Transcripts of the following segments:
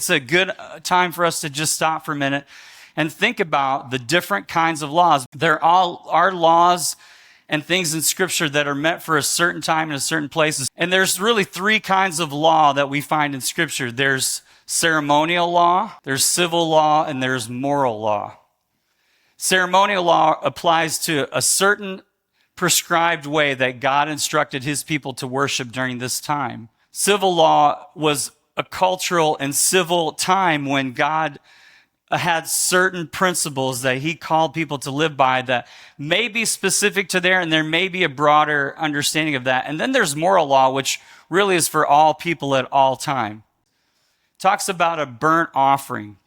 It's a good time for us to just stop for a minute and think about the different kinds of laws. There all are laws and things in Scripture that are meant for a certain time and a certain places. And there's really three kinds of law that we find in Scripture. There's ceremonial law, there's civil law, and there's moral law. Ceremonial law applies to a certain prescribed way that God instructed his people to worship during this time. Civil law was a cultural and civil time when God had certain principles that he called people to live by that may be specific to there, and there may be a broader understanding of that. And then there's moral law, which really is for all people at all time. It talks about a burnt offering,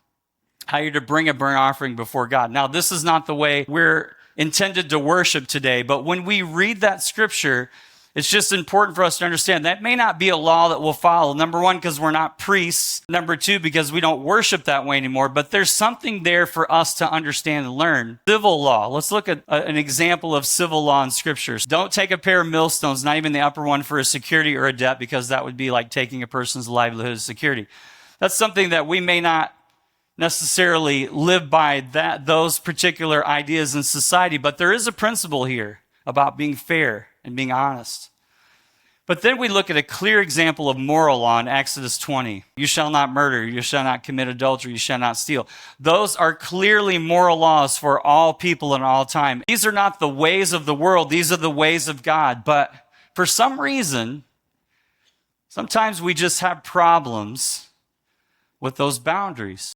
how you're to bring a burnt offering before God. Now, this is not the way we're intended to worship today, but when we read that scripture, it's just important for us to understand that may not be a law that we'll follow. Number one, because we're not priests. Number two, because we don't worship that way anymore. But there's something there for us to understand and learn. Civil law. Let's look at an example of civil law in scriptures. Don't take a pair of millstones, not even the upper one, for a security or a debt, because that would be like taking a person's livelihood as security. That's something that we may not necessarily live by those particular ideas in society, but there is a principle here about being fair and being honest. But then we look at a clear example of moral law in Exodus 20. You shall not murder, you shall not commit adultery, you shall not steal. Those are clearly moral laws for all people in all time. These are not the ways of the world, these are the ways of God. But for some reason, sometimes we just have problems with those boundaries.